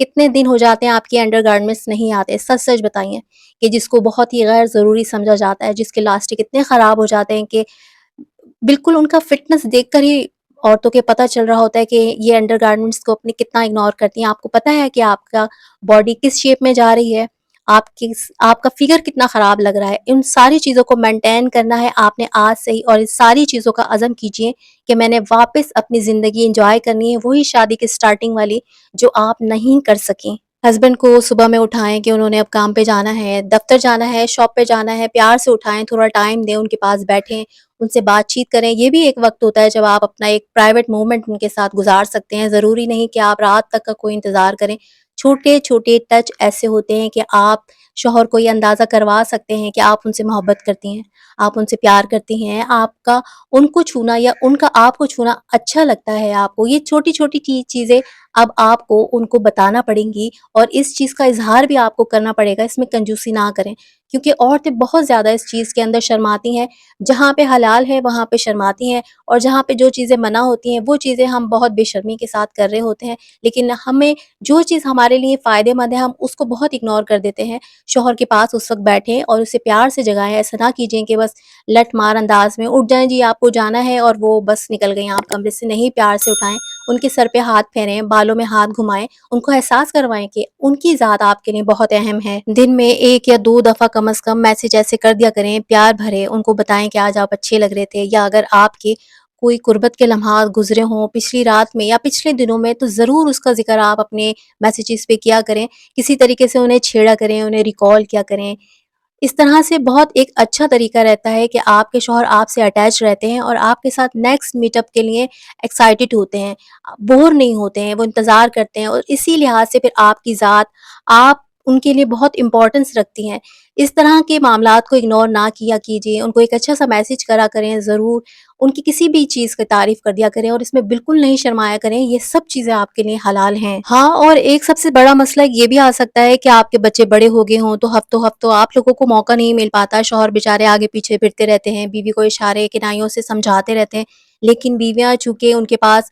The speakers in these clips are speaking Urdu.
کتنے دن ہو جاتے ہیں آپ کے انڈر گارمنٹس نہیں آتے؟ سچ سچ بتائیے کہ جس کو بہت ہی غیر ضروری سمجھا جاتا ہے، جس کے لاسٹک اتنے خراب ہو جاتے ہیں کہ بالکل ان کا فٹنس دیکھ کر ہی عورتوں کے پتہ چل رہا ہوتا ہے کہ یہ انڈر گارمنٹس کو اپنے کتنا اگنور کرتی ہیں۔ آپ کو پتہ ہے کہ آپ کا باڈی کس شیپ میں جا رہی ہے، آپ کا فگر کتنا خراب لگ رہا ہے۔ ان ساری چیزوں کو مینٹین کرنا ہے آپ نے آج سے ہی، اور ان ساری چیزوں کا عزم کیجئے کہ میں نے واپس اپنی زندگی انجوائے کرنی ہے، وہی شادی کی سٹارٹنگ والی جو آپ نہیں کر سکیں۔ ہسبینڈ کو صبح میں اٹھائیں کہ انہوں نے اب کام پہ جانا ہے، دفتر جانا ہے، شاپ پہ جانا ہے، پیار سے اٹھائیں، تھوڑا ٹائم دیں، ان کے پاس بیٹھیں، ان سے بات چیت کریں۔ یہ بھی ایک وقت ہوتا ہے جب آپ اپنا ایک پرائیویٹ مومنٹ ان کے ساتھ گزار سکتے ہیں۔ ضروری نہیں کہ آپ رات تک کا کوئی انتظار کریں۔ چھوٹے چھوٹے ٹچ ایسے ہوتے ہیں کہ آپ شوہر کو یہ اندازہ کروا سکتے ہیں کہ آپ ان سے محبت کرتی ہیں، آپ ان سے پیار کرتی ہیں، آپ کا ان کو چھونا یا ان کا آپ کو چھونا اچھا لگتا ہے آپ کو۔ یہ چھوٹی چھوٹی چیزیں اب آپ کو ان کو بتانا پڑیں گی، اور اس چیز کا اظہار بھی آپ کو کرنا پڑے گا۔ اس میں کنجوسی نہ کریں، کیونکہ عورتیں بہت زیادہ اس چیز کے اندر شرماتی ہیں۔ جہاں پہ حلال ہے وہاں پہ شرماتی ہیں، اور جہاں پہ جو چیزیں منع ہوتی ہیں وہ چیزیں ہم بہت بے شرمی کے ساتھ کر رہے ہوتے ہیں، لیکن ہمیں جو چیز ہمارے لیے فائدے مند ہے ہم اس کو بہت اگنور کر دیتے ہیں۔ شوہر کے پاس اس وقت بیٹھیں اور اسے پیار سے جگائیں، ایسا نہ کیجئے کہ بس لٹ مار انداز میں اٹھ جائیں، جی آپ کو جانا ہے، اور وہ بس نکل گئیں آپ کمرے سے۔ نہیں، پیار سے اٹھائیں، ان کے سر پہ ہاتھ پھیریں، بالوں میں ہاتھ گھمائیں، ان کو احساس کروائیں کہ ان کی ذات آپ کے لیے بہت اہم ہے۔ دن میں 1 یا 2 دفعہ کم از کم میسج ایسے کر دیا کریں، پیار بھرے، ان کو بتائیں کہ آج آپ اچھے لگ رہے تھے، یا اگر آپ کے کوئی قربت کے لمحات گزرے ہوں پچھلی رات میں یا پچھلے دنوں میں، تو ضرور اس کا ذکر آپ اپنے میسیجز پہ کیا کریں، کسی طریقے سے انہیں چھیڑا کریں، انہیں ریکال کیا کریں۔ اس طرح سے بہت ایک اچھا طریقہ رہتا ہے کہ آپ کے شوہر آپ سے اٹیچ رہتے ہیں اور آپ کے ساتھ نیکسٹ میٹ اپ کے لیے ایکسائٹڈ ہوتے ہیں، بور نہیں ہوتے ہیں، وہ انتظار کرتے ہیں، اور اسی لحاظ سے پھر آپ کی ذات آپ ان کے لیے بہت امپورٹنس رکھتی ہیں۔ اس طرح کے معاملات کو اگنور نہ کیا کیجیے، ان کو ایک اچھا سا میسج کرا کریں، ضرور ان کی کسی بھی چیز کی تعریف کر دیا کریں، اور اس میں بالکل نہیں شرمایا کریں، یہ سب چیزیں آپ کے لیے حلال ہیں۔ ہاں، اور ایک سب سے بڑا مسئلہ یہ بھی آ سکتا ہے کہ آپ کے بچے بڑے ہو گئے ہوں تو ہفتوں آپ لوگوں کو موقع نہیں مل پاتا، شوہر بیچارے آگے پیچھے پھرتے رہتے ہیں، بیوی کو اشارے کنائیوں سے سمجھاتے رہتے ہیں، لیکن بیویاں چونکہ ان کے پاس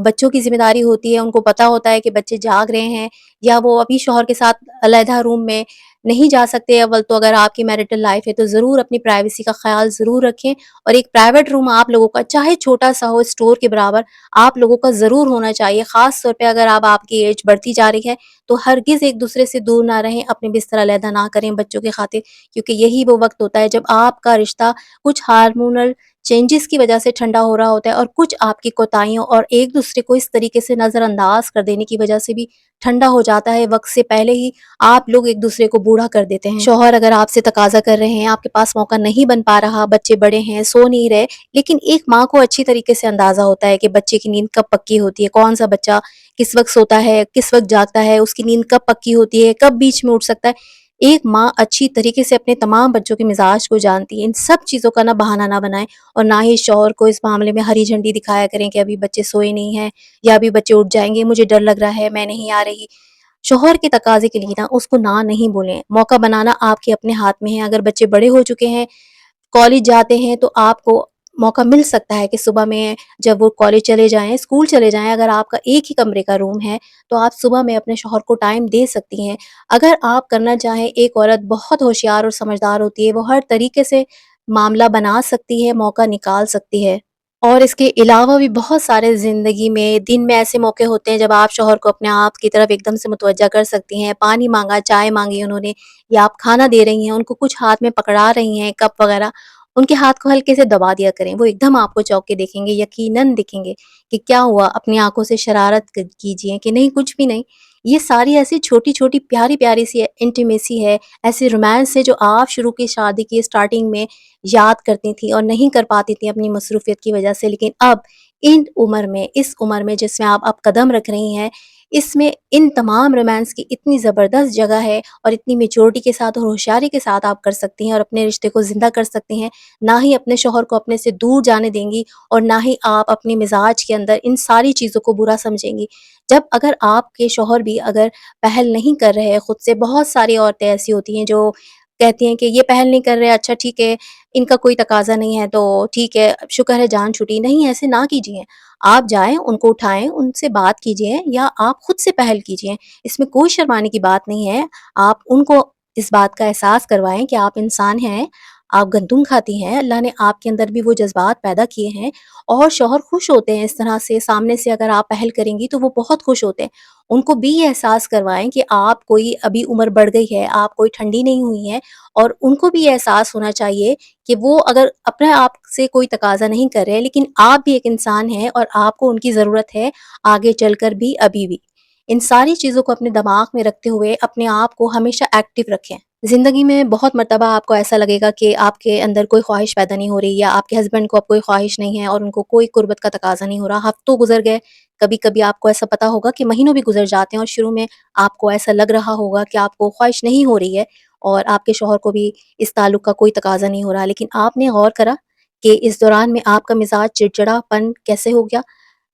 بچوں کی ذمہ داری ہوتی ہے، ان کو پتہ ہوتا ہے کہ بچے جاگ رہے ہیں، یا وہ ابھی شوہر کے ساتھ علیحدہ روم میں نہیں جا سکتے۔ اول تو اگر آپ کی میرٹل لائف ہے تو ضرور اپنی پرائیویسی کا خیال ضرور رکھیں، اور ایک پرائیویٹ روم آپ لوگوں کا چاہے چھوٹا سا ہو، اسٹور کے برابر آپ لوگوں کا ضرور ہونا چاہیے۔ خاص طور پہ اگر آپ کی ایج بڑھتی جا رہی ہے تو ہرگز ایک دوسرے سے دور نہ رہیں، اپنے بستر علیحدہ نہ کریں بچوں کی خاطر، کیونکہ یہی وہ وقت ہوتا ہے جب آپ کا رشتہ کچھ ہارمونل چینجز کی وجہ سے ٹھنڈا ہو رہا ہوتا ہے، اور کچھ آپ کی کوتاہیوں اور ایک دوسرے کو اس طریقے سے نظر انداز کر دینے کی وجہ سے بھی ٹھنڈا ہو جاتا ہے۔ وقت سے پہلے ہی آپ لوگ ایک دوسرے کو بوڑھا کر دیتے ہیں۔ شوہر اگر آپ سے تقاضا کر رہے ہیں، آپ کے پاس موقع نہیں بن پا رہا، بچے بڑے ہیں، سو نہیں رہے، لیکن ایک ماں کو اچھی طریقے سے اندازہ ہوتا ہے کہ بچے کی نیند کب پکی ہوتی ہے، کون سا بچہ کس وقت سوتا ہے، کس وقت جاگتا ہے، اس کی نیند کب پکی ہوتی ہے، کب بیچ میں اٹھ سکتا ہے۔ ایک ماں اچھی طریقے سے اپنے تمام بچوں کے مزاج کو جانتی ہے۔ ان سب چیزوں کا نہ بہانہ نہ بنائیں، اور نہ ہی شوہر کو اس معاملے میں ہری جھنڈی دکھایا کریں کہ ابھی بچے سوئے نہیں ہیں، یا ابھی بچے اٹھ جائیں گے، مجھے ڈر لگ رہا ہے، میں نہیں آ رہی۔ شوہر کے تقاضے کے لیے نا اس کو نہ نہیں بولیں، موقع بنانا آپ کے اپنے ہاتھ میں ہے۔ اگر بچے بڑے ہو چکے ہیں، کالج جاتے ہیں، تو آپ کو موقع مل سکتا ہے کہ صبح میں جب وہ کالج چلے جائیں، اسکول چلے جائیں، اگر آپ کا ایک ہی کمرے کا روم ہے تو آپ صبح میں اپنے شوہر کو ٹائم دے سکتی ہیں۔ اگر آپ کرنا چاہیں، ایک عورت بہت ہوشیار اور سمجھدار ہوتی ہے، وہ ہر طریقے سے معاملہ بنا سکتی ہے، موقع نکال سکتی ہے۔ اور اس کے علاوہ بھی بہت سارے زندگی میں دن میں ایسے موقع ہوتے ہیں جب آپ شوہر کو اپنے آپ کی طرف ایک دم سے متوجہ کر سکتی ہیں۔ پانی مانگا، چائے مانگی انہوں نے، یا آپ کھانا دے رہی ہیں، ان کو کچھ ہاتھ میں پکڑا رہی ہیں، کپ وغیرہ، ان کے ہاتھ کو ہلکے سے دبا دیا کریں، وہ ایک دم آپ کو چونک کے دیکھیں گے، یقیناً دیکھیں گے کہ کیا ہوا۔ اپنی آنکھوں سے شرارت کیجئے کہ نہیں، کچھ بھی نہیں۔ یہ ساری ایسی چھوٹی چھوٹی پیاری پیاری سی انٹیمیسی ہے، ایسے رومانس ہے جو آپ شروع کی شادی کی سٹارٹنگ میں یاد کرتی تھیں اور نہیں کر پاتی تھیں اپنی مصروفیت کی وجہ سے، لیکن اب اس عمر میں جس میں آپ اب قدم رکھ رہی ہیں، اس میں ان تمام رومانس کی اتنی زبردست جگہ ہے، اور اتنی میچورٹی کے ساتھ اور ہوشیاری کے ساتھ آپ کر سکتی ہیں، اور اپنے رشتے کو زندہ کر سکتی ہیں۔ نہ ہی اپنے شوہر کو اپنے سے دور جانے دیں گی، اور نہ ہی آپ اپنے مزاج کے اندر ان ساری چیزوں کو برا سمجھیں گی۔ جب اگر آپ کے شوہر بھی اگر پہل نہیں کر رہے خود سے، بہت ساری عورتیں ایسی ہوتی ہیں جو کہتی ہیں کہ یہ پہل نہیں کر رہے، اچھا ٹھیک ہے، ان کا کوئی تقاضا نہیں ہے تو ٹھیک ہے، شکر ہے جان چھٹی. نہیں، ایسے نہ کیجیے. آپ جائیں، ان کو اٹھائیں، ان سے بات کیجیے یا آپ خود سے پہل کیجیے. اس میں کوئی شرمانے کی بات نہیں ہے. آپ ان کو اس بات کا احساس کروائیں کہ آپ انسان ہیں، آپ گندم کھاتی ہیں، اللہ نے آپ کے اندر بھی وہ جذبات پیدا کیے ہیں. اور شوہر خوش ہوتے ہیں اس طرح سے، سامنے سے اگر آپ پہل کریں گی تو وہ بہت خوش ہوتے ہیں. ان کو بھی یہ احساس کروائیں کہ آپ کوئی ابھی عمر بڑھ گئی ہے، آپ کوئی ٹھنڈی نہیں ہوئی ہیں. اور ان کو بھی یہ احساس ہونا چاہیے کہ وہ اگر اپنے آپ سے کوئی تقاضا نہیں کر رہے، لیکن آپ بھی ایک انسان ہیں اور آپ کو ان کی ضرورت ہے آگے چل کر بھی، ابھی بھی. ان ساری چیزوں کو اپنے دماغ میں رکھتے ہوئے اپنے آپ کو ہمیشہ ایکٹیو رکھیں. زندگی میں بہت مرتبہ آپ کو ایسا لگے گا کہ آپ کے اندر کوئی خواہش پیدا نہیں ہو رہی، یا آپ کے ہسبینڈ کو اب کوئی خواہش نہیں ہے اور ان کو کوئی قربت کا تقاضا نہیں ہو رہا. ہفتوں گزر گئے، کبھی کبھی آپ کو ایسا پتا ہوگا کہ مہینوں بھی گزر جاتے ہیں، اور شروع میں آپ کو ایسا لگ رہا ہوگا کہ آپ کو خواہش نہیں ہو رہی ہے اور آپ کے شوہر کو بھی اس تعلق کا کوئی تقاضا نہیں ہو رہا. لیکن آپ نے غور کرا کہ اس دوران میں آپ کا مزاج چڑچڑا پن کیسے ہو گیا.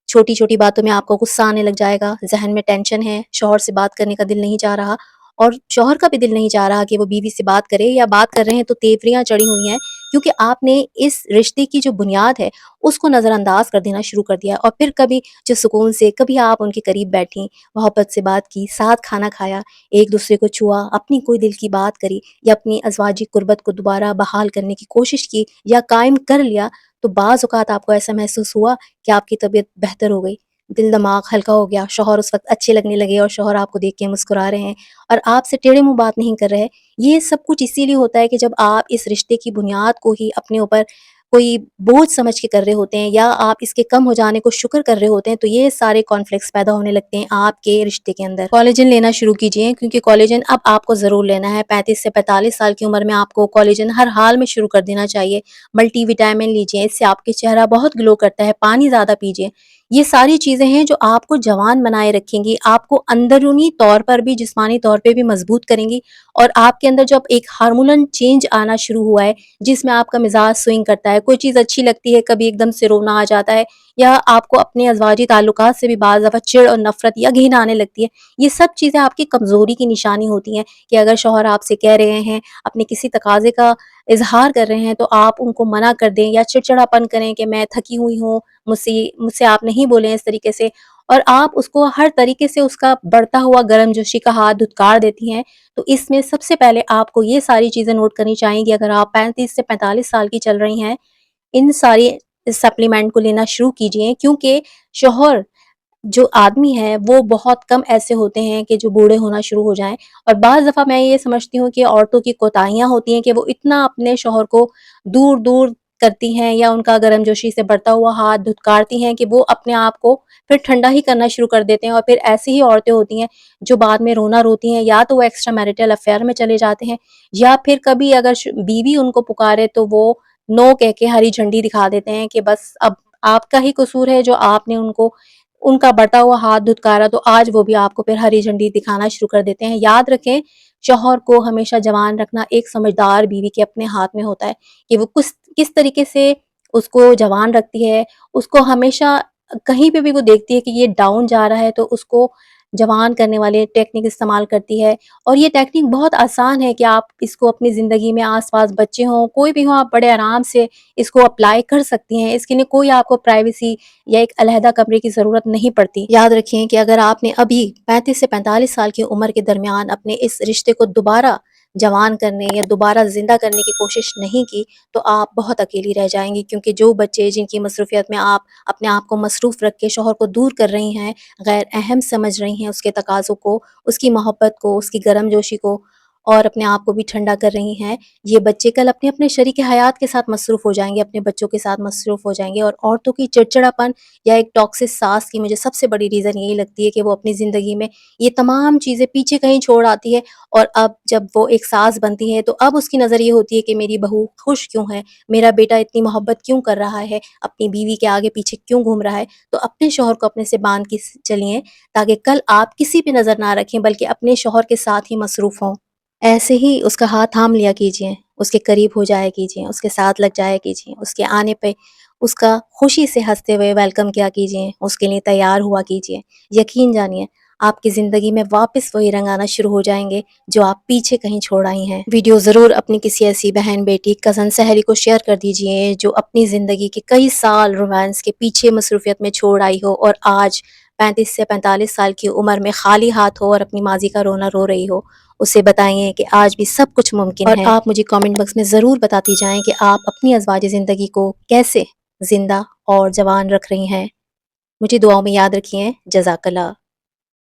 چھوٹی چھوٹی باتوں میں آپ کو غصہ آنے لگ جائے گا، ذہن میں ٹینشن ہے، شوہر سے بات کرنے کا دل نہیں چاہ رہا، اور شوہر کا بھی دل نہیں چاہ رہا کہ وہ بیوی سے بات کرے، یا بات کر رہے ہیں تو تیوریاں چڑھی ہوئی ہیں، کیونکہ آپ نے اس رشتے کی جو بنیاد ہے اس کو نظر انداز کر دینا شروع کر دیا. اور پھر کبھی جو سکون سے کبھی آپ ان کے قریب بیٹھیں، محبت سے بات کی، ساتھ کھانا کھایا، ایک دوسرے کو چھوا، اپنی کوئی دل کی بات کری، یا اپنی ازواجی قربت کو دوبارہ بحال کرنے کی کوشش کی یا قائم کر لیا، تو بعض اوقات آپ کو ایسا محسوس ہوا کہ آپ کی طبیعت بہتر ہو گئی، دل دماغ ہلکا ہو گیا، شوہر اس وقت اچھے لگنے لگے، اور شوہر آپ کو دیکھ کے مسکرا رہے ہیں اور آپ سے ٹیڑھے منہ بات نہیں کر رہے. یہ سب کچھ اسی لیے ہوتا ہے کہ جب آپ اس رشتے کی بنیاد کو ہی اپنے اوپر کوئی بوجھ سمجھ کے کر رہے ہوتے ہیں، یا آپ اس کے کم ہو جانے کو شکر کر رہے ہوتے ہیں، تو یہ سارے کانفلکٹس پیدا ہونے لگتے ہیں آپ کے رشتے کے اندر. کولیجن لینا شروع کیجئے، کیونکہ کولیجن اب آپ کو ضرور لینا ہے. 35 سے 45 سال کی عمر میں آپ کو کولیجن ہر حال میں شروع کر دینا چاہیے. ملٹی وٹامن لیجئے، اس سے آپ کے چہرہ بہت گلو کرتا ہے. پانی زیادہ پیجئے. یہ ساری چیزیں ہیں جو آپ کو جوان بنائے رکھیں گی، آپ کو اندرونی طور پر بھی، جسمانی طور پہ بھی مضبوط کریں گی. اور آپ کے اندر جب ایک ہارمونل چینج آنا شروع ہوا ہے، جس میں آپ کا مزاج سوئنگ کرتا ہے، کوئی چیز اچھی لگتی ہے کبھی ایک دم سے رونا آ جاتا ہے، یا آپ کو اپنے ازواجی تعلقات سے بھی بعض دفعہ چڑ اور نفرت یا گھن آنے لگتی ہے. یہ سب چیزیں آپ کی کمزوری کی نشانی ہوتی ہیں، کہ اگر شوہر آپ سے کہہ رہے ہیں، اپنے کسی تقاضے کا اظہار کر رہے ہیں، تو آپ ان کو منع کر دیں یا چڑچڑا پن کریں کہ میں تھکی ہوئی ہوں، مجھ سے آپ نہیں بولیں اس طریقے سے، اور آپ اس کو ہر طریقے سے اس کا بڑھتا ہوا گرم جوشی کا ہاتھ دھتکار دیتی ہیں. تو اس میں سب سے پہلے آپ کو یہ ساری چیزیں نوٹ کرنی چاہیے کہ اگر آپ 35 سے 45 سال کی چل رہی ہیں، ان ساری سپلیمنٹ کو لینا شروع کیجئے. کیونکہ شوہر جو آدمی ہے وہ بہت کم ایسے ہوتے ہیں کہ جو بوڑھے ہونا شروع ہو جائیں. اور بعض دفعہ میں یہ سمجھتی ہوں کہ عورتوں کی کوتاہیاں ہوتی ہیں کہ وہ اتنا اپنے شوہر کو دور دور کرتی ہیں، یا ان کا گرم جوشی سے بڑھتا ہوا ہاتھ دھتکارتی ہیں، کہ وہ اپنے آپ کو پھر ٹھنڈا ہی کرنا شروع کر دیتے ہیں. اور پھر ایسی ہی عورتیں ہوتی ہیں جو بعد میں رونا روتی ہیں، یا تو وہ ایکسٹرا میرٹل افیئر میں چلے جاتے ہیں، یا پھر کبھی اگر بیوی ان کو پکارے تو وہ نو کہہ کے ہری جھنڈی دکھا دیتے ہیں کہ بس اب آپ کا ہی قصور ہے جو آپ نے ان کا بڑھتا ہوا ہاتھ دھتکارا، تو آج وہ بھی آپ کو پھر ہری جھنڈی دکھانا شروع کر دیتے ہیں. یاد رکھیں، شوہر کو ہمیشہ جوان رکھنا ایک سمجھدار بیوی کے اپنے ہاتھ میں ہوتا ہے، کہ وہ کس طریقے سے اس کو جوان رکھتی ہے. اس کو ہمیشہ کہیں پہ بھی وہ دیکھتی ہے کہ یہ ڈاؤن جا رہا ہے، تو اس کو جوان کرنے والے ٹیکنیک استعمال کرتی ہے. اور یہ ٹیکنیک بہت آسان ہے کہ آپ اس کو اپنی زندگی میں، آس پاس بچے ہوں کوئی بھی ہوں، آپ بڑے آرام سے اس کو اپلائی کر سکتی ہیں. اس کے لیے کوئی آپ کو پرائیویسی یا ایک علیحدہ کمرے کی ضرورت نہیں پڑتی. یاد رکھیں کہ اگر آپ نے ابھی 35 سے 45 سال کی عمر کے درمیان اپنے اس رشتے کو دوبارہ جوان کرنے یا دوبارہ زندہ کرنے کی کوشش نہیں کی، تو آپ بہت اکیلی رہ جائیں گی. کیونکہ جو بچے جن کی مصروفیت میں آپ اپنے آپ کو مصروف رکھ کے شوہر کو دور کر رہی ہیں، غیر اہم سمجھ رہی ہیں اس کے تقاضوں کو، اس کی محبت کو، اس کی گرم جوشی کو، اور اپنے آپ کو بھی ٹھنڈا کر رہی ہیں، یہ بچے کل اپنے اپنے شریک حیات کے ساتھ مصروف ہو جائیں گے، اپنے بچوں کے ساتھ مصروف ہو جائیں گے. اور عورتوں کی چڑچڑا پن یا ایک ٹاکسک ساس کی مجھے سب سے بڑی ریزن یہی لگتی ہے کہ وہ اپنی زندگی میں یہ تمام چیزیں پیچھے کہیں چھوڑ آتی ہے، اور اب جب وہ ایک ساس بنتی ہے تو اب اس کی نظر یہ ہوتی ہے کہ میری بہو خوش کیوں ہے، میرا بیٹا اتنی محبت کیوں کر رہا ہے، اپنی بیوی کے آگے پیچھے کیوں گھوم رہا ہے. تو اپنے شوہر کو اپنے سے باندھ کے چلیے، تاکہ کل آپ کسی پہ نظر نہ رکھیں بلکہ اپنے شوہر کے ساتھ ہی مصروف ہوں. ایسے ہی اس کا ہاتھ تھام لیا کیجئے، اس کے قریب ہو جایا کیجئے، اس کے ساتھ لگ جایا کیجئے، اس کے آنے پہ اس کا خوشی سے ہنستے ہوئے ویلکم کیا کیجئے، اس کے لیے تیار ہوا کیجئے. یقین جانیے آپ کی زندگی میں واپس وہی رنگ آنا شروع ہو جائیں گے جو آپ پیچھے کہیں چھوڑ آئی ہیں۔ ویڈیو ضرور اپنی کسی ایسی بہن، بیٹی، کزن، سہیلی کو شیئر کر دیجئے جو اپنی زندگی کے کئی سال رومانس کے پیچھے مصروفیت میں چھوڑ آئی ہو اور آج 35 سے 45 سال کی عمر میں خالی ہاتھ ہو اور اپنی ماضی کا رونا رو رہی ہو۔ اسے بتائیے کہ آج بھی سب کچھ ممکن ہے، اور آپ مجھے کامنٹ باکس میں ضرور بتاتی جائیں کہ آپ اپنی ازواج زندگی کو کیسے زندہ اور جوان رکھ رہی ہیں۔ مجھے دعاؤں میں یاد رکھیے۔ جزاک اللہ۔